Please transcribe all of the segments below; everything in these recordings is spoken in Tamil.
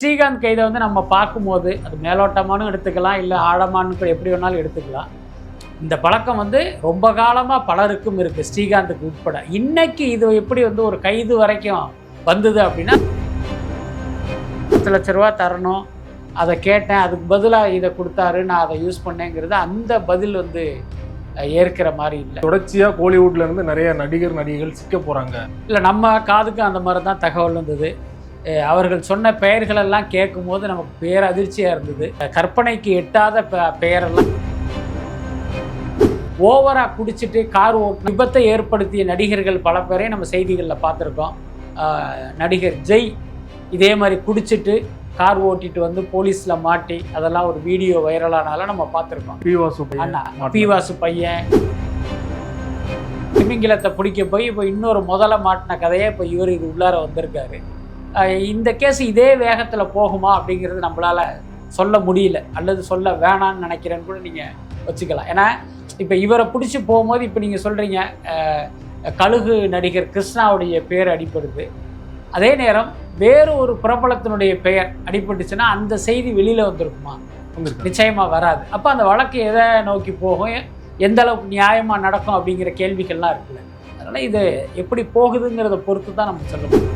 ஸ்ரீகாந்த் கைதை வந்து நம்ம பார்க்கும்போது அது மேலோட்டமானு எடுத்துக்கலாம், இல்லை ஆழமானு எப்படி வேணாலும் எடுத்துக்கலாம். இந்த பழக்கம் வந்து ரொம்ப காலமாக பலருக்கும் இருக்குது, ஸ்ரீகாந்துக்கு உட்பட. இன்னைக்கு இது எப்படி வந்து ஒரு கைது வரைக்கும் வந்தது அப்படின்னா, 10 லட்ச ரூபா தரணும், அதை கேட்டேன், அதுக்கு பதிலாக இதை கொடுத்தாரு, நான் அதை யூஸ் பண்ணேங்கிறது அந்த பதில் வந்து ஏற்கிற மாதிரி இல்லை. தொடர்ச்சியாக கோலிவுட்ல இருந்து நிறைய நடிகர்கள் சிக்க போகிறாங்க. இல்லை, நம்ம காதுக்கு அந்த மாதிரி தான் தகவல் வந்தது. அவர்கள் சொன்ன பெயர்களெல்லாம் கேட்கும்போது நமக்கு பேரதிர்ச்சியாக இருந்தது. கற்பனைக்கு எட்டாத பெயரெல்லாம். ஓவராக குடிச்சிட்டு கார் விபத்தை ஏற்படுத்திய நடிகர்கள் பல பேரை நம்ம செய்திகளில் பார்த்துருக்கோம். நடிகர் ஜெய் இதே மாதிரி குடிச்சிட்டு கார் ஓட்டிட்டு வந்து போலீஸில் மாட்டி அதெல்லாம் ஒரு வீடியோ வைரலானால நம்ம பார்த்துருக்கோம். பீவாசு பையன் திமிங்கிலத்தை பிடிக்க போய் இப்போ இன்னொரு முதல்ல மாட்டின கதையை இப்போ இவர் இது உள்ளார வந்திருக்காரு. இந்த கேஸ் இதே வேகத்தில் போகுமா அப்படிங்கிறது நம்மளால் சொல்ல முடியல, அல்லது சொல்ல வேணான்னு நினைக்கிறேன்னு கூட நீங்கள் வச்சுக்கலாம். ஏன்னா இப்போ இவரை பிடிச்சி போகும்போது இப்போ நீங்கள் சொல்கிறீங்க கழுகு நடிகர் கிருஷ்ணாவுடைய பேர் அடிப்படுது, அதே நேரம் வேறு ஒரு பிரபலத்தினுடைய பெயர் அடிபட்டுச்சுன்னா அந்த செய்தி வெளியில் வந்திருக்குமா? நிச்சயமாக வராது. அப்போ அந்த வழக்கு எதை நோக்கி போகும், எந்த அளவுக்கு நியாயமாக நடக்கும் அப்படிங்கிற கேள்விகள்லாம் இருக்குல்ல. அதனால் இது எப்படி போகுதுங்கிறத பொறுத்து தான் நம்ம சொல்ல முடியும்.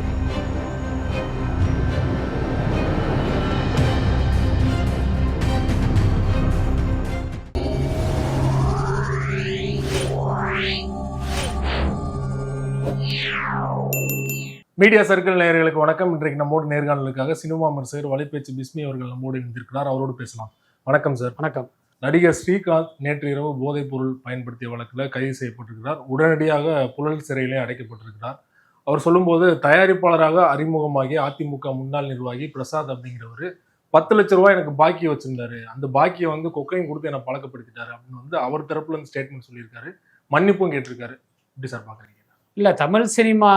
மீடியா சர்க்கிள் நேயர்களுக்கு வணக்கம். இன்றைக்கு நம்மோடு நேர்காணலுக்காக சினிமா விமர்சகர் வலைப்பேச்சு பிஸ்மி அவர்கள் நம்மோடு இணைந்திருக்கிறார். அவரோடு பேசலாம். வணக்கம் சார். வணக்கம். நடிகர் ஸ்ரீகாந்த் நேற்று இரவு போதைப் பொருள் பயன்படுத்திய வழக்கில் கைது செய்யப்பட்டிருக்கிறார். உடனடியாக புழல் சிறையிலே அடைக்கப்பட்டிருக்கிறார். அவர் சொல்லும்போது, தயாரிப்பாளராக அறிமுகமாகிய அதிமுக முன்னாள் நிர்வாகி பிரசாத் அப்படிங்கிறவர் 10 லட்ச ரூபாய் எனக்கு பாக்கி வச்சிருந்தாரு, அந்த பாக்கியை வந்து கொக்கையும் கொடுத்து என்னை பழக்கப்படுத்திட்டாரு அப்படின்னு வந்து அவர் தரப்புல இருந்து ஸ்டேட்மெண்ட் சொல்லியிருக்காரு. மன்னிப்பும் கேட்டிருக்காரு. எப்படி சார் பார்க்குறீங்க? இல்லை, தமிழ் சினிமா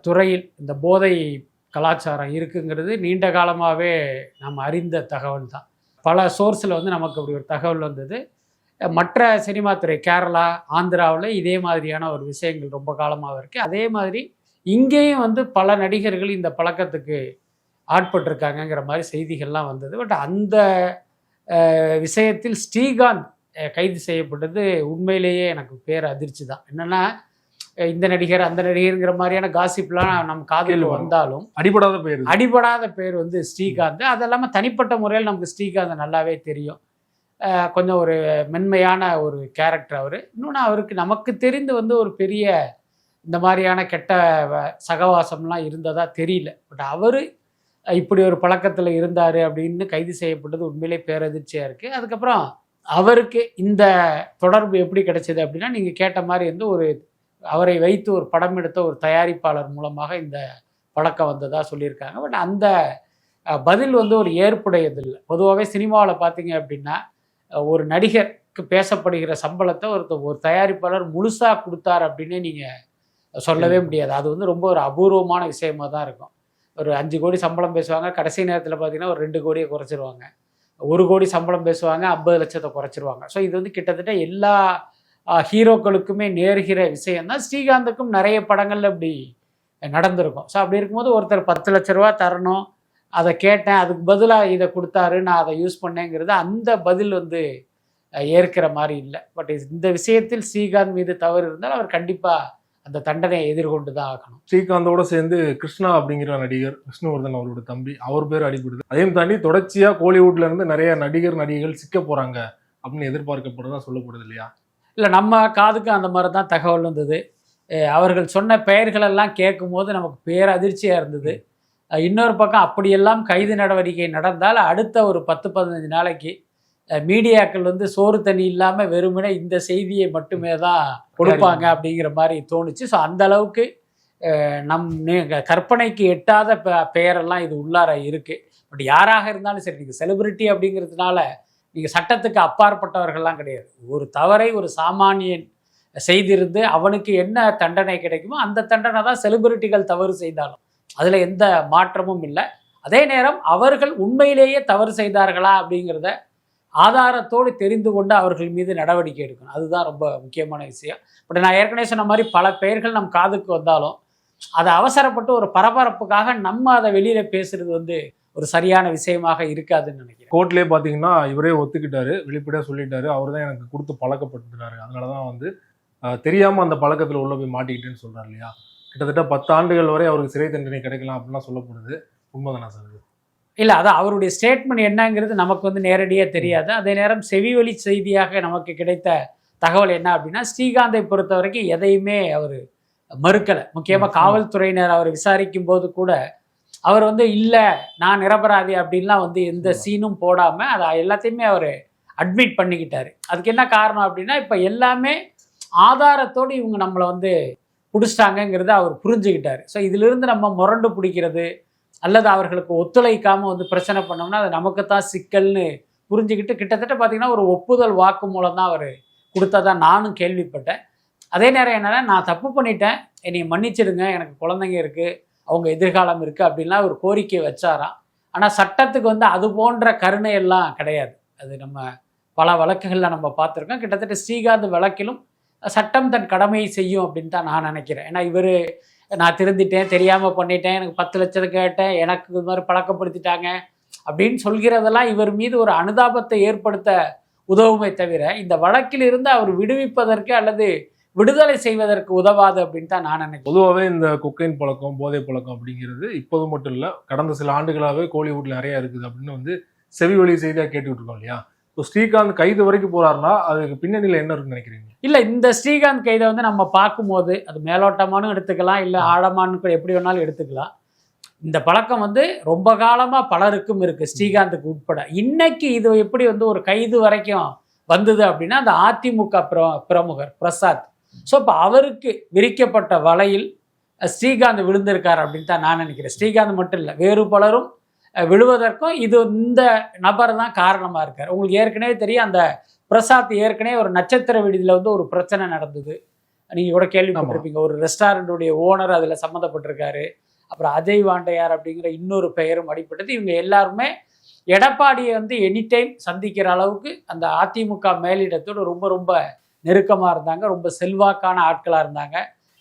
துறையில் இந்த போதை கலாச்சாரம் இருக்குங்கிறது நீண்ட காலமாகவே நம்ம அறிந்த தகவல் தான். பல சோர்ஸில் வந்து நமக்கு அப்படி ஒரு தகவல் வந்தது. மற்ற சினிமா துறை கேரளா, ஆந்திராவில் இதே மாதிரியான ஒரு விஷயங்கள் ரொம்ப காலமாக இருக்குது. அதே மாதிரி இங்கேயும் வந்து பல நடிகர்கள் இந்த பழக்கத்துக்கு ஆட்பட்டிருக்காங்கங்கிற மாதிரி செய்திகள்லாம் வந்தது. பட் அந்த விஷயத்தில் ஸ்ரீகாந்த் கைது செய்யப்பட்டது உண்மையிலேயே எனக்கு பேர் அதிர்ச்சி தான். என்னென்னா, இந்த நடிகர் அந்த நடிகருங்கிற மாதிரியான காசிப்லாம் நம்ம காதில் வந்தாலும் அடிபடாத பேர் வந்து ஸ்ரீகாந்த். அது இல்லாமல் தனிப்பட்ட முறையில் நமக்கு ஸ்ரீகாந்த் நல்லாவே தெரியும். கொஞ்சம் ஒரு மென்மையான ஒரு கேரக்டர் அவர். இன்னொன்று, அவருக்கு நமக்கு தெரிந்து வந்து ஒரு பெரிய இந்த மாதிரியான கெட்ட சகவாசம்லாம் இருந்ததா தெரியல. பட் அவர் இப்படி ஒரு பழக்கத்தில் இருந்தார் அப்படின்னு கைது செய்யப்பட்டது உண்மையிலே பேரதிர்ச்சியாக இருக்குது. அதுக்கப்புறம் அவருக்கு இந்த தொடர்பு எப்படி கிடைச்சது அப்படின்னா, நீங்கள் கேட்ட மாதிரி வந்து அவரை வைத்து ஒரு படம் எடுத்த ஒரு தயாரிப்பாளர் மூலமாக இந்த பழக்கம் வந்ததாக சொல்லியிருக்காங்க. பட் அந்த பதில் வந்து ஒரு ஏற்புடையதில்லை. பொதுவாகவே சினிமாவில் பார்த்தீங்க அப்படின்னா, ஒரு நடிகருக்கு பேசப்படுகிற சம்பளத்தை ஒரு தயாரிப்பாளர் முழுசாக கொடுத்தார் அப்படின்னு நீங்கள் சொல்லவே முடியாது. அது வந்து ரொம்ப ஒரு அபூர்வமான விஷயமாக தான் இருக்கும். ஒரு 5 கோடி சம்பளம் பேசுவாங்க, கடைசி நேரத்தில் பார்த்தீங்கன்னா ஒரு 2 கோடியை குறைச்சிருவாங்க. 1 கோடி சம்பளம் பேசுவாங்க, 50 லட்சத்தை குறைச்சிருவாங்க. ஸோ இது வந்து கிட்டத்தட்ட எல்லா ஹீரோக்களுக்குமே நேர்கிற விஷயம்தான். ஸ்ரீகாந்துக்கும் நிறைய படங்கள்ல இப்படி நடந்திருக்கும். ஸோ அப்படி இருக்கும்போது ஒருத்தர் 10 லட்ச ரூபா தரணும், அதை கேட்டேன், அதுக்கு பதிலாக இதை கொடுத்தாரு, நான் அதை யூஸ் பண்ணேங்கிறது அந்த பதில் வந்து ஏற்கிற மாதிரி இல்லை. பட் இந்த விஷயத்தில் ஸ்ரீகாந்த் மீது தவறு இருந்தால் அவர் கண்டிப்பாக அந்த தண்டனையை எதிர்கொண்டு தான் ஆகணும். ஸ்ரீகாந்தோட சேர்ந்து கிருஷ்ணா அப்படிங்கிற நடிகர், விஷ்ணுவர்தன் அவரோட தம்பி, அவர் பேர் அடிபடுது. அதையும் தாண்டி தொடர்ச்சியாக கோலிவுட்ல இருந்து நிறைய நடிகர்கள் சிக்க போறாங்க அப்படின்னு எதிர்பார்க்கப்படுறதா சொல்லப்படுது இல்லையா? இல்லை, நம்ம காதுக்கு அந்த மாதிரி தான் தகவல் வந்தது. அவர்கள் சொன்ன பெயர்களெல்லாம் கேட்கும்போது நமக்கு பேரதிர்ச்சியாக இருந்தது. இன்னொரு பக்கம் அப்படியெல்லாம் கைது நடவடிக்கை நடந்தால் அடுத்த ஒரு 10-15 நாளைக்கு மீடியாக்கள் வந்து சோறு தண்ணி இல்லாமல் வெறுமனே இந்த செய்தியை மட்டுமே தான் கொடுப்பாங்க அப்படிங்கிற மாதிரி தோணுச்சு. ஸோ அந்த அளவுக்கு கற்பனைக்கு எட்டாத பெயரெல்லாம் இது உள்ளார இருக்குது. பட் யாராக இருந்தாலும் சரி, நீங்கள் செலிபிரிட்டி அப்படிங்கிறதுனால நீங்கள் சட்டத்துக்கு அப்பாற்பட்டவர்கள்லாம் கிடையாது. ஒரு தவறை ஒரு சாமானியன் செய்திருந்து அவனுக்கு என்ன தண்டனை கிடைக்குமோ அந்த தண்டனை தான் செலிபிரிட்டிகள் தவறு செய்தாலும். அதில் எந்த மாற்றமும் இல்லை. அதே நேரம் அவர்கள் உண்மையிலேயே தவறு செய்தார்களா அப்படிங்கிறத ஆதாரத்தோடு தெரிந்து கொண்டு அவர்கள் மீது நடவடிக்கை எடுக்கணும். அதுதான் ரொம்ப முக்கியமான விஷயம். பட் நான் ஏற்கனவே சொன்ன மாதிரி பல பெயர்கள் நம் காதுக்கு வந்தாலும் அதை அவசரப்பட்டு ஒரு பரபரப்புக்காக நம்ம அதை வெளியில் பேசுகிறது வந்து ஒரு சரியான விஷயமாக இருக்காதுன்னு நினைக்கிறேன். கோர்ட்லேயே பார்த்தீங்கன்னா இவரே ஒத்துக்கிட்டாரு, வெளிப்படையாக சொல்லிட்டாரு, அவர் தான் எனக்கு கொடுத்து பழக்கப்படுத்தினாரு, அதனால தான் வந்து தெரியாமல் அந்த பழக்கத்தில் உள்ள போய் மாட்டிக்கிட்டேன்னு சொல்கிறார் இல்லையா. கிட்டத்தட்ட 10 ஆண்டுகள் வரை அவருக்கு சிறை தண்டனை கிடைக்கலாம் அப்படின்லாம் சொல்லப்படுது. உண்மைதானா சார்? இல்லை, அது அவருடைய ஸ்டேட்மெண்ட் என்னங்கிறது நமக்கு வந்து நேரடியாக தெரியாது. அதே நேரம் செவிவழி செய்தியாக நமக்கு கிடைத்த தகவல் என்ன அப்படின்னா, ஸ்ரீகாந்தை பொறுத்த வரைக்கும் எதையுமே அவர் மறுக்கலை. முக்கியமாக காவல்துறையினர் அவர் விசாரிக்கும் போது கூட அவர் வந்து இல்லை நான் நிரபராதி அப்படின்லாம் வந்து எந்த சீனும் போடாமல் அதை எல்லாத்தையுமே அவர் அட்மிட் பண்ணிக்கிட்டாரு. அதுக்கு என்ன காரணம் அப்படின்னா, இப்போ எல்லாமே ஆதாரத்தோடு இவங்க நம்மளை வந்து பிடிச்சிட்டாங்கங்கிறத அவர் புரிஞ்சுக்கிட்டாரு. ஸோ இதிலிருந்து நம்ம முரண்டு பிடிக்கிறது அல்லது அவர்களுக்கு ஒத்துழைக்காமல் வந்து பிரச்சனை பண்ணோம்னா அது நமக்கு தான் சிக்கல்னு புரிஞ்சுக்கிட்டு கிட்டத்தட்ட பார்த்திங்கன்னா ஒரு ஒப்புதல் வாக்கு மூலம் தான் அவர் கொடுத்ததா நானும் கேள்விப்பட்டேன். அதே நேரம் என்னென்னா, நான் தப்பு பண்ணிட்டேன், என்னை மன்னிச்சிடுங்க, எனக்கு குழந்தைங்க இருக்குது, அவங்க எதிர்காலம் இருக்குது அப்படின்லாம் ஒரு கோரிக்கை வச்சாராம். ஆனால் சட்டத்துக்கு வந்து அது போன்ற கருணை எல்லாம் கிடையாது. அது நம்ம பல வழக்குகளில் நம்ம பார்த்துருக்கோம். கிட்டத்தட்ட ஸ்ரீகாந்த் வழக்கிலும் சட்டம் தன் கடமையை செய்யும் அப்படின்னு தான் நான் நினைக்கிறேன். ஏன்னா இவர் நான் திருந்திட்டேன், தெரியாமல் பண்ணிட்டேன், எனக்கு 10 லட்சம் கேட்டேன், எனக்கு இது மாதிரி பழக்கப்படுத்திட்டாங்க அப்படின்னு சொல்கிறதெல்லாம் இவர் மீது ஒரு அனுதாபத்தை ஏற்படுத்த உதவுமே தவிர இந்த வழக்கில் இருந்து அவர் விடுவிப்பதற்கு அல்லது விடுதலை செய்வதற்கு உதவாது அப்படின்னு தான் நான் நினைக்கிறேன். பொதுவாகவே இந்த கொக்கைன் பழக்கம், போதை பழக்கம் அப்படிங்கிறது இப்போது மட்டும் இல்லை, கடந்த சில ஆண்டுகளாகவே கோலிவுட்ல நிறைய இருக்குது அப்படின்னு வந்து செவி வழி செய்தியாக கேட்டுக்கிட்டு இருக்கோம் இல்லையா. ஸோ ஸ்ரீகாந்த் கைது வரைக்கும் போறாருன்னா அதுக்கு பின்னணியில் என்ன இருக்குன்னு நினைக்கிறீங்க? இல்லை, இந்த ஸ்ரீகாந்த் கைதை வந்து நம்ம பார்க்கும்போது அது மேலோட்டமானு எடுத்துக்கலாம், இல்லை ஆழமானு எப்படி வேணாலும் எடுத்துக்கலாம். இந்த பழக்கம் வந்து ரொம்ப காலமாக பலருக்கும் இருக்குது, ஸ்ரீகாந்துக்கு உட்பட. இன்னைக்கு இது எப்படி வந்து ஒரு கைது வரைக்கும் வந்தது அப்படின்னா அந்த அதிமுக பிரமுகர் பிரசாத். ஸோ இப்போ அவருக்கு விரிக்கப்பட்ட வலையில் ஸ்ரீகாந்த் விழுந்திருக்கார் அப்படின்னு தான் நான் நினைக்கிறேன். ஸ்ரீகாந்த் மட்டும் இல்லை, வேறு பலரும் விழுவதற்கும் இந்த நபர் தான் காரணமாக இருக்கார். உங்களுக்கு ஏற்கனவே தெரியும், அந்த பிரசாத் ஏற்கனவே ஒரு நட்சத்திர விடுதியில் வந்து ஒரு பிரச்சனை நடந்தது, நீங்கள் கூட கேள்விப்பட்டிருப்பீங்க. ஒரு ரெஸ்டாரண்ட்டுடைய ஓனர் அதில் சம்மந்தப்பட்டிருக்காரு. அப்புறம் அஜய் வாண்டையார் அப்படிங்கிற இன்னொரு பெயரும் அடிப்பட்டது. இவங்க எல்லாருமே எடப்பாடியை வந்து எனி டைம் சந்திக்கிற அளவுக்கு அந்த அதிமுக மேலிடத்தோடு ரொம்ப ரொம்ப நெருக்கமாக இருந்தாங்க, ரொம்ப செல்வாக்கான ஆட்களாக இருந்தாங்க.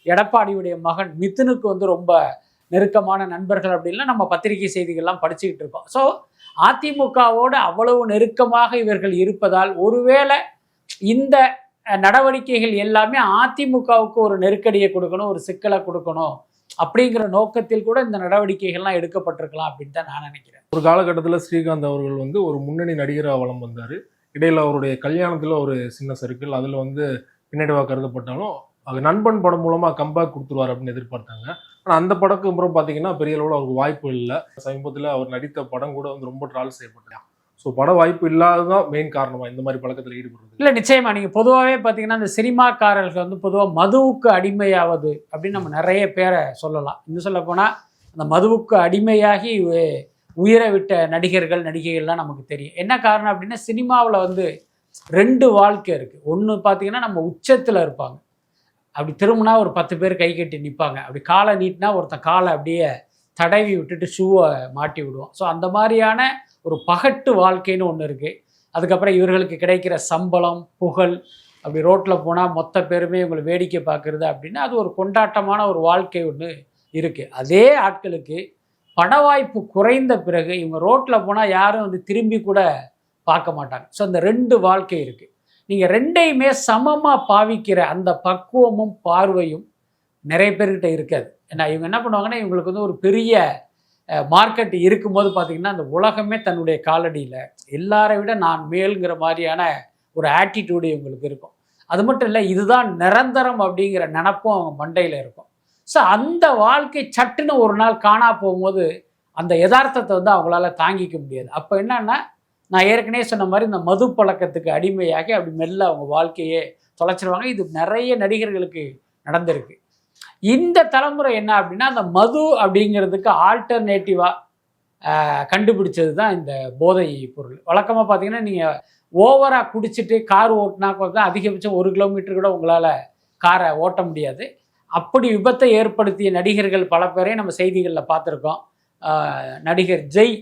எடப்பாடியுடைய மகன் மிதுனுக்கு வந்து ரொம்ப நெருக்கமான நண்பர்கள் அப்படின்லாம் நம்ம பத்திரிகை செய்திகள்லாம் படிச்சுக்கிட்டு இருக்கோம். ஸோ அதிமுகவோடு அவ்வளவு நெருக்கமாக இவர்கள் இருப்பதால் ஒருவேளை இந்த நடவடிக்கைகள் எல்லாமே அதிமுகவுக்கு ஒரு நெருக்கடியை கொடுக்கணும், ஒரு சிக்கலை கொடுக்கணும் அப்படிங்கிற நோக்கத்தில் கூட இந்த நடவடிக்கைகள்லாம் எடுக்கப்பட்டிருக்கலாம் அப்படின்னு தான் நான் நினைக்கிறேன். ஒரு காலகட்டத்தில் ஸ்ரீகாந்த் அவர்கள் வந்து ஒரு முன்னணி நடிகராக வலம் வந்தார். இடையில அவருடைய கல்யாணத்தில் ஒரு சின்ன சர்க்கிள், அதில் வந்து பின்னடைவாக கருதப்பட்டாலும் அது நண்பன் படம் மூலமாக கம்பேக் கொடுத்துருவார் அப்படின்னு எதிர்பார்த்தாங்க. ஆனால் அந்த படத்துக்கு அப்புறம் பார்த்தீங்கன்னா பெரிய அளவில் அவருக்கு வாய்ப்பு இல்லை. சமீபத்தில் அவர் நடித்த படம் கூட வந்து ரொம்ப ட்ரால் செய்யப்பட்டாங்க. ஸோ பட வாய்ப்பு இல்லாததான் மெயின் காரணமாக இந்த மாதிரி பழக்கத்தில் ஈடுபடுறது. இல்லை, நிச்சயமாக நீங்கள் பொதுவாகவே பார்த்தீங்கன்னா இந்த சினிமாக்காரர்கள் வந்து பொதுவாக மதுவுக்கு அடிமையாவது அப்படின்னு நம்ம நிறைய பேரை சொல்லலாம். இன்னும் சொல்ல போனால் அந்த மதுவுக்கு அடிமையாகி உயிரை விட்ட நடிகர்கள் நடிகைகள்லாம் நமக்கு தெரியும். என்ன காரணம் அப்படின்னா, சினிமாவில் வந்து 2 வாழ்க்கை இருக்குது. ஒன்று பார்த்தீங்கன்னா நம்ம உச்சத்தில் இருப்பாங்க, அப்படி திரும்பினா ஒரு 10 பேர் கை கட்டி நிற்பாங்க, அப்படி காலை நீட்டினா ஒருத்தன் காலை அப்படியே தடவி விட்டுட்டு ஷூவை மாட்டி விடுவோம். ஸோ அந்த மாதிரியான ஒரு பகட்டு வாழ்க்கைன்னு ஒன்று இருக்குது. அதுக்கப்புறம் இவர்களுக்கு கிடைக்கிற சம்பளம், புகழ், அப்படி ரோட்டில் போனால் மொத்த பேருமே இவங்களை வேடிக்கை பார்க்குறது அப்படின்னா அது ஒரு கொண்டாட்டமான ஒரு வாழ்க்கை ஒன்று இருக்குது. அதே ஆட்களுக்கு பட வாய்ப்பு குறைந்த பிறகு இவங்க ரோட்டில் போனால் யாரும் வந்து திரும்பி கூட பார்க்க மாட்டாங்க. ஸோ அந்த 2 வாழ்க்கை இருக்குது. நீங்கள் 2ஐயுமே சமமாக பாவிக்கிற அந்த பக்குவமும் பார்வையும் நிறைய பேர்கிட்ட இருக்காது. ஏன்னா இவங்க என்ன பண்ணுவாங்கன்னா, இவங்களுக்கு வந்து ஒரு பெரிய மார்க்கெட் இருக்கும்போது பார்த்திங்கன்னா அந்த உலகமே தன்னுடைய காலடியில், எல்லாரை விட நான் மேலுங்கிற மாதிரியான ஒரு ஆட்டிடியூடு இவங்களுக்கு இருக்கும். அது மட்டும் இல்லை, இதுதான் நிரந்தரம் அப்படிங்கிற நினப்பும் அவங்க மண்டையில் இருக்கும். ஸோ அந்த வாழ்க்கை சட்டுன்னு ஒரு நாள் காணா போகும்போது அந்த யதார்த்தத்தை வந்து அவங்களால தாங்கிக்க முடியாது. அப்போ என்னன்னா, நான் ஏற்கனவே சொன்ன மாதிரி இந்த மது பழக்கத்துக்கு அடிமையாகி அப்படி மெல்ல அவங்க வாழ்க்கையே தொலைச்சிருவாங்க. இது நிறைய நடிகர்களுக்கு நடந்திருக்கு. இந்த தலைமுறை என்ன அப்படின்னா, அந்த மது அப்படிங்கிறதுக்கு ஆல்டர்னேட்டிவாக கண்டுபிடிச்சது தான் இந்த போதை பொருள். வழக்கமாக பார்த்தீங்கன்னா, நீங்கள் ஓவராக குடிச்சிட்டு கார் ஓட்டினா கூட அதிகபட்சம் 1 கிலோமீட்டர் கூட உங்களால் காரை ஓட்ட முடியாது. அப்படி விபத்தை ஏற்படுத்திய நடிகர்கள் பல பேரையும் நம்ம செய்திகளில் பார்த்துருக்கோம். நடிகர் ஜெய்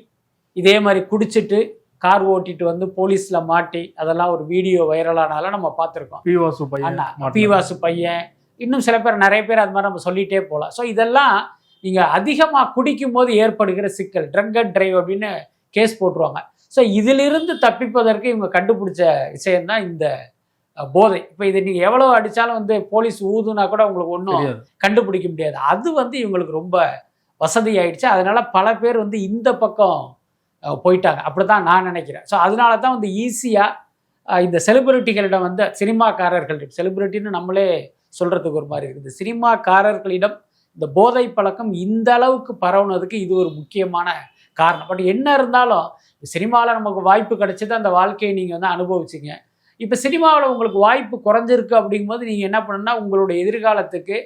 இதே மாதிரி குடிச்சிட்டு கார் ஓட்டிட்டு வந்து போலீஸில் மாட்டி அதெல்லாம் ஒரு வீடியோ வைரலானால நம்ம பார்த்துருக்கோம். பி வாசு பையன், இன்னும் சில பேர், நிறைய பேர் அது மாதிரி நம்ம சொல்லிகிட்டே போகலாம். ஸோ இதெல்லாம் இங்கே அதிகமாக குடிக்கும் போது ஏற்படுகிற சிக்கல், ட்ரங்க் அண்ட் டிரைவ் அப்படின்னு கேஸ் போட்டுருவாங்க. ஸோ இதிலிருந்து தப்பிப்பதற்கு இவங்க கண்டுபிடிச்ச விஷயம்தான் இந்த போதை. இப்போ இதை நீங்கள் எவ்வளோ அடித்தாலும் வந்து போலீஸ் ஊதுனா கூட உங்களுக்கு ஒன்றும் கண்டுபிடிக்க முடியாது. அது வந்து இவங்களுக்கு ரொம்ப வசதி ஆயிடுச்சு. அதனால பல பேர் வந்து இந்த பக்கம் போயிட்டாங்க, அப்படி தான் நான் நினைக்கிறேன். ஸோ அதனால தான் வந்து ஈஸியாக இந்த செலிபிரிட்டிகளிடம் வந்து சினிமாக்காரர்களிடம், செலிபிரிட்டின்னு நம்மளே சொல்கிறதுக்கு ஒரு மாதிரி இருக்குது, சினிமாக்காரர்களிடம் இந்த போதை பழக்கம் இந்த அளவுக்கு பரவுனதுக்கு இது ஒரு முக்கியமான காரணம். பட் என்ன இருந்தாலும் சினிமாவில் நமக்கு வாய்ப்பு கிடைச்சது, அந்த வாழ்க்கையை நீங்கள் வந்து அனுபவிச்சிங்க. இப்போ சினிமாவில் உங்களுக்கு வாய்ப்பு குறைஞ்சிருக்கு அப்படிங்கும்போது நீங்கள் என்ன பண்ணுன்னா உங்களுடைய எதிர்காலத்துக்கு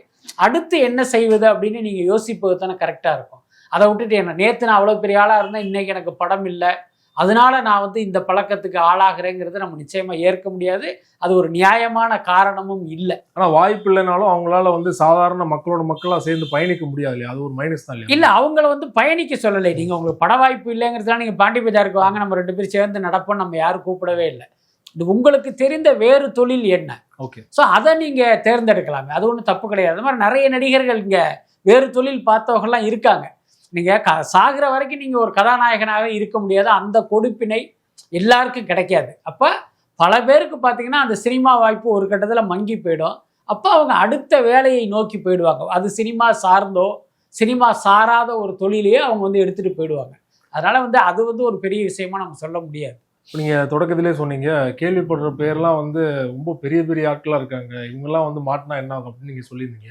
அடுத்து என்ன செய்வது அப்படின்னு நீங்கள் யோசிப்பது தானே கரெக்டாக இருக்கும். அதை விட்டுட்டு என்ன நேற்று நான் அவ்வளோ பெரிய ஆளாக இருந்தேன், இன்றைக்கி எனக்கு படம் இல்லை, அதனால நான் வந்து இந்த பழக்கத்துக்கு ஆளாகிறேங்கிறத நம்ம நிச்சயமாக ஏற்க முடியாது. அது ஒரு நியாயமான காரணமும் இல்லை. ஆனால் வாய்ப்பு இல்லைனாலும் அவங்களால வந்து சாதாரண மக்களாக சேர்ந்து பயணிக்க முடியாது இல்லையா? அது ஒரு மைனஸ் தான் இல்லையா? இல்லை, அவங்கள வந்து பயணிக்க சொல்லலை. நீங்கள் உங்களுக்கு பட வாய்ப்பு இல்லைங்கிறதுலாம் நீங்கள் பாண்டி பஜாருக்கு வாங்க, நம்ம 2 பேரும் சேர்ந்து நடப்போம், நம்ம யாரும் கூப்பிடவே இல்லை. இது உங்களுக்கு தெரிந்த வேறு தொழில் என்ன? ஓகே, ஸோ அதை நீங்கள் தேர்ந்தெடுக்கலாமே, அது ஒன்றும் தப்பு கிடையாது. அது மாதிரி நிறைய நடிகர்கள் இங்கே வேறு தொழில் பார்த்தவங்கலாம் இருக்காங்க. நீங்கள் சாகிற வரைக்கும் நீங்கள் ஒரு கதாநாயகனாகவே இருக்க முடியாது, அந்த கொடுப்பினை எல்லாருக்கும் கிடைக்காது. அப்போ பல பேருக்கு பார்த்தீங்கன்னா அந்த சினிமா வாய்ப்பு ஒரு கட்டத்தில் மங்கி போயிடும். அப்போ அவங்க அடுத்த வேலையை நோக்கி போயிடுவாங்க. அது சினிமா சார்ந்தோ சினிமா சாராத ஒரு தொழிலையே அவங்க வந்து எடுத்துகிட்டு போயிடுவாங்க. அதனால் வந்து அது வந்து ஒரு பெரிய விஷயமா நம்ம சொல்ல முடியாது. நீங்கள் தொடக்கத்திலே சொன்னீங்க, கேள்விப்படுற பேர்லாம் வந்து ரொம்ப பெரிய பெரிய ஆட்களாக இருக்காங்க, இவங்கெல்லாம் வந்து மாட்டினா என்ன ஆகும் அப்படின்னு நீங்கள் சொல்லியிருந்தீங்க.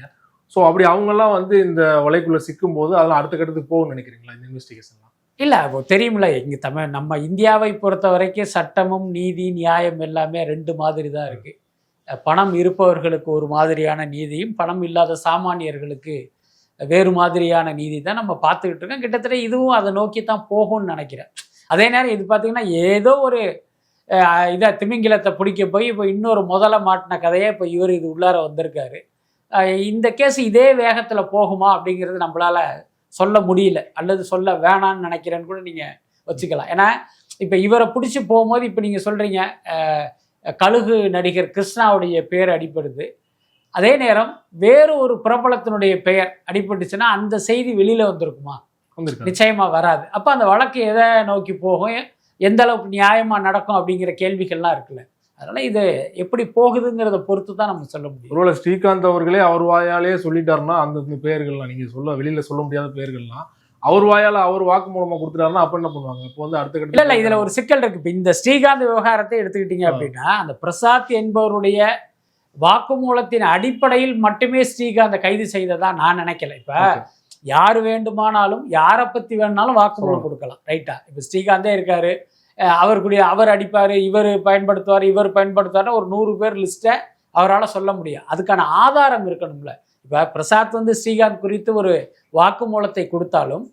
ஸோ அப்படி அவங்கெல்லாம் வந்து இந்த வலைக்குள்ளே சிக்கும் போது அதெல்லாம் அடுத்த கட்டத்துக்கு போகும்னு நினைக்கிறீங்களா இந்த இன்வெஸ்டிகேஷன்லாம்? இல்லை, தெரியுமில்ல, இங்கே நம்ம இந்தியாவை பொறுத்த வரைக்கும் சட்டமும் நீதி நியாயம் எல்லாமே 2 மாதிரி தான் இருக்குது. பணம் இருப்பவர்களுக்கு ஒரு மாதிரியான நீதியும், பணம் இல்லாத சாமானியர்களுக்கு வேறு மாதிரியான நீதி தான் நம்ம பார்த்துக்கிட்டு இருக்கோம். கிட்டத்தட்ட இதுவும் அதை நோக்கி தான் போகும்னு நினைக்கிறேன். அதே நேரம் இது பார்த்திங்கன்னா ஏதோ ஒரு இதை திமிங்கிலத்தை பிடிக்க போய் இப்போ இன்னொரு முதல்ல மாட்டின கதையை இப்போ இவர் இது உள்ளார வந்திருக்காரு. இந்த கேஸ் இதே வேகத்தில் போகுமா அப்படிங்கிறது நம்மளால் சொல்ல முடியல, அல்லது சொல்ல வேணான்னு நினைக்கிறேன்னு கூட நீங்கள் வச்சுக்கலாம். ஏன்னா இப்போ இவரை பிடிச்சி போகும்போது இப்போ நீங்கள் சொல்கிறீங்க கழுகு நடிகர் கிருஷ்ணாவுடைய பெயர் அடிப்படுது, அதே நேரம் வேறு ஒரு பிரபலத்தினுடைய பெயர் அடிபட்டுச்சுன்னா அந்த செய்தி வெளியில் வந்திருக்குமா? நிச்சயமாக வராது. அப்போ அந்த வழக்கு எதை நோக்கி போகும், எந்த அளவுக்கு நியாயமாக நடக்கும் அப்படிங்கிற கேள்விகள்லாம் இருக்குல்ல. அதனால் இது எப்படி போகுதுங்கிறத பொறுத்து தான் நம்ம சொல்ல முடியும். ஒருவேளை ஸ்ரீகாந்த் அவர்களே அவர் வாயாலே சொல்லிட்டாருன்னா அந்த பெயர்கள்லாம் நீங்கள் வெளியில் சொல்ல முடியாத பெயர்கள்லாம் அவர் வாயால் அவர் வாக்கு மூலமாக கொடுத்துட்டாருன்னா அப்போ என்ன பண்ணுவாங்க? இப்போ வந்து அடுத்த கட்ட இல்லை, இதில் ஒரு சிக்கல் இருக்குது. இப்போ இந்த ஸ்ரீகாந்த் விவகாரத்தை எடுத்துக்கிட்டீங்க அப்படின்னா அந்த பிரசாத் என்பவருடைய வாக்குமூலத்தின் அடிப்படையில் மட்டுமே ஸ்ரீகாந்தை கைது செய்ததா நான் நினைக்கல. இப்போ யார் வேண்டுமானாலும் யாரை பற்றி வேணுனாலும் வாக்குமூலம் கொடுக்கலாம், ரைட்டா? இப்போ ஸ்ரீகாந்தே இருக்காரு, அவர் அடிப்பார், இவர் பயன்படுத்துவார், ஒரு 100 பேர் லிஸ்ட்டை அவரால் சொல்ல முடியும். அதுக்கான ஆதாரம் இருக்கணும்ல. இப்போ பிரசாத் வந்து ஸ்ரீகாந்த் குறித்து ஒரு வாக்குமூலத்தை கொடுத்தாலும்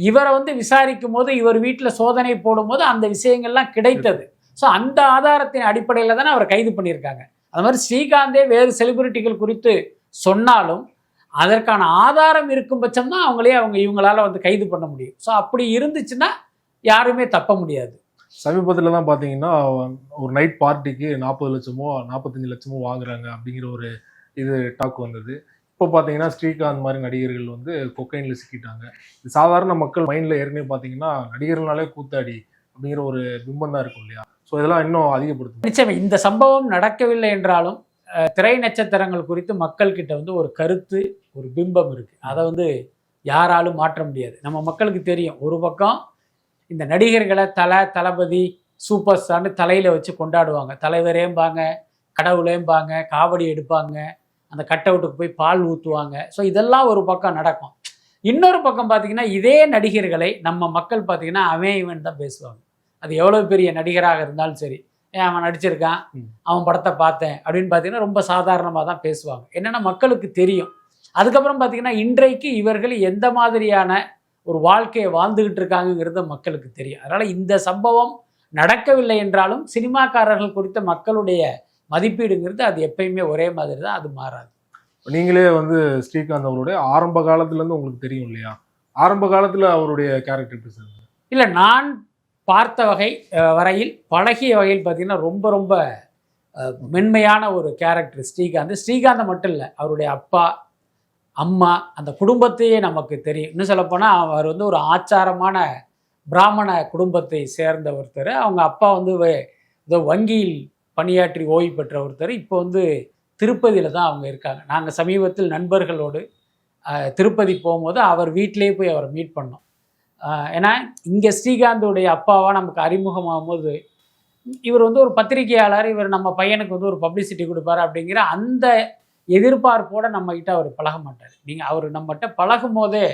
இவரை வந்து விசாரிக்கும் போது இவர் வீட்டில் சோதனை போடும்போது அந்த விஷயங்கள்லாம் கிடைத்தது. ஸோ அந்த ஆதாரத்தின் அடிப்படையில் தானே அவரை கைது பண்ணியிருக்காங்க. அது மாதிரி ஸ்ரீகாந்தே வேறு செலிபிரிட்டிகள் குறித்து சொன்னாலும் அதற்கான ஆதாரம் இருக்கும் பட்சம் தான் இவங்களால வந்து கைது பண்ண முடியும். ஸோ அப்படி இருந்துச்சுன்னா யாருமே தப்ப முடியாது. சமீபத்தில் தான் பார்த்தீங்கன்னா ஒரு நைட் பார்ட்டிக்கு 40 லட்சமோ 45 லட்சமோ வாங்குறாங்க அப்படிங்கிற ஒரு டாக் வந்தது. இப்போ பார்த்தீங்கன்னா ஸ்ரீகாந்த் மாதிரி நடிகர்கள் வந்து கொக்கைனில் சிக்கிட்டாங்க. இது சாதாரண மக்கள் மைண்டில் ஏற்கனவே பார்த்தீங்கன்னா நடிகர்களாலே கூத்தாடி அப்படிங்கிற ஒரு பிம்பம் தான் இருக்கும் இல்லையா? ஸோ இதெல்லாம் இன்னும் அதிகப்படுத்தும். நிச்சயம் இந்த சம்பவம் நடக்கவில்லை என்றாலும் திரை நட்சத்திரங்கள் குறித்து மக்கள்கிட்ட வந்து ஒரு கருத்து, ஒரு பிம்பம் இருக்குது. அதை வந்து யாராலும் மாற்ற முடியாது. நம்ம மக்களுக்கு தெரியும், ஒரு பக்கம் இந்த நடிகர்களை தளபதி சூப்பர் ஸ்டார்னு தலையில் வச்சு கொண்டாடுவாங்க, தலைவரேம்பாங்க, கடவுளேம்பாங்க, காவடி எடுப்பாங்க, அந்த கட் அவுட்டுக்கு போய் பால் ஊற்றுவாங்க. ஸோ இதெல்லாம் ஒரு பக்கம் நடக்கும். இன்னொரு பக்கம் பார்த்திங்கன்னா இதே நடிகர்களை நம்ம மக்கள் பார்த்திங்கன்னா அவன் இவன் தான் பேசுவாங்க. அது எவ்வளோ பெரிய நடிகராக இருந்தாலும் சரி, அவன் நடிச்சிருக்கான், அவன் படத்தை பார்த்தேன் அப்படின்னு பார்த்தீங்கன்னா ரொம்ப சாதாரணமாக தான் பேசுவாங்க. என்னென்னா மக்களுக்கு தெரியும். அதுக்கப்புறம் பார்த்திங்கன்னா இன்றைக்கு இவர்கள் எந்த மாதிரியான ஒரு வாழ்க்கையை வாழ்ந்துக்கிட்டு இருக்காங்கிறது மக்களுக்கு தெரியும். அதனால் இந்த சம்பவம் நடக்கவில்லை என்றாலும் சினிமாக்காரர்கள் குறித்த மக்களுடைய மதிப்பீடுங்கிறது அது எப்பயுமே ஒரே மாதிரி தான், அது மாறாது. நீங்களே வந்து ஸ்ரீகாந்த் அவருடைய ஆரம்ப காலத்துலேருந்து உங்களுக்கு தெரியும் இல்லையா? ஆரம்ப காலத்தில் அவருடைய கேரக்டர் எப்படி சார்? இல்லை, நான் பார்த்த வரையில் பழகிய வகையில் பார்த்திங்கன்னா ரொம்ப ரொம்ப மென்மையான ஒரு கேரக்டர் ஸ்ரீகாந்த். ஸ்ரீகாந்தை மட்டும் இல்லை, அவருடைய அப்பா, அம்மா, அந்த குடும்பத்தையே நமக்கு தெரியும். இன்னும் சொல்லப்போனால் அவர் வந்து ஒரு ஆச்சாரமான பிராமண குடும்பத்தை சேர்ந்த ஒருத்தர். அவங்க அப்பா வந்து ஏதோ வங்கியில் பணியாற்றி ஓய்வு பெற்ற ஒருத்தர். இப்போ வந்து திருப்பதியில் தான் அவங்க இருக்காங்க. நாங்கள் சமீபத்தில் நண்பர்களோடு திருப்பதி போகும்போது அவர் வீட்டிலேயே போய் அவரை மீட் பண்ணோம். ஏன்னா இங்கே ஸ்ரீகாந்தோடைய அப்பாவாக நமக்கு அறிமுகமாகும் போது இவர் வந்து ஒரு பத்திரிகையாளர், இவர் நம்ம பையனுக்கு வந்து ஒரு பப்ளிசிட்டி கொடுப்பாரு அப்படிங்கிற அந்த எதிர்பார்ப்போடு நம்மகிட்ட அவர் பழக மாட்டார். நீங்கள் அவர் நம்மகிட்ட பழகும் போதே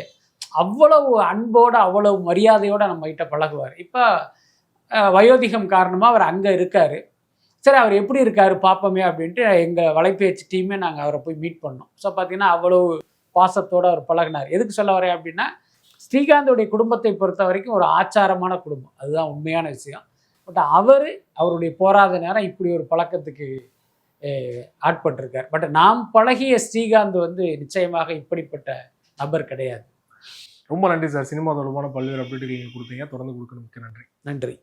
அவ்வளவு அன்போடு அவ்வளவு மரியாதையோடு நம்மகிட்ட பழகுவார். இப்போ வயோதிகம் காரணமாக அவர் அங்கே இருக்கார். சரி, அவர் எப்படி இருக்கார் பார்ப்போமே அப்படின்ட்டு எங்கள் வலைபேச்சு டீமே நாங்கள் அவரை போய் மீட் பண்ணோம். ஸோ பார்த்தீங்கன்னா அவ்வளவு பாசத்தோடு அவர் பழகினார். எதுக்கு சொல்ல வரேன் அப்படின்னா, ஸ்ரீகாந்தோடைய குடும்பத்தை பொறுத்த வரைக்கும் ஒரு ஆச்சாரமான குடும்பம், அதுதான் உண்மையான விஷயம். பட் அவருடைய போராத நேரம் இப்படி ஒரு பழக்கத்துக்கு ஆட்பட்டிருக்கார். பட் நாம் பழகிய ஸ்ரீகாந்த் வந்து நிச்சயமாக இப்படிப்பட்ட நபர் கிடையாது. ரொம்ப நன்றி சார். சினிமா தொடர்பான பல்வேறு அப்டேட்டுகள் நீங்கள் கொடுத்தீங்க. தொடர்ந்து கொடுக்கணும். மிக்க நன்றி. நன்றி.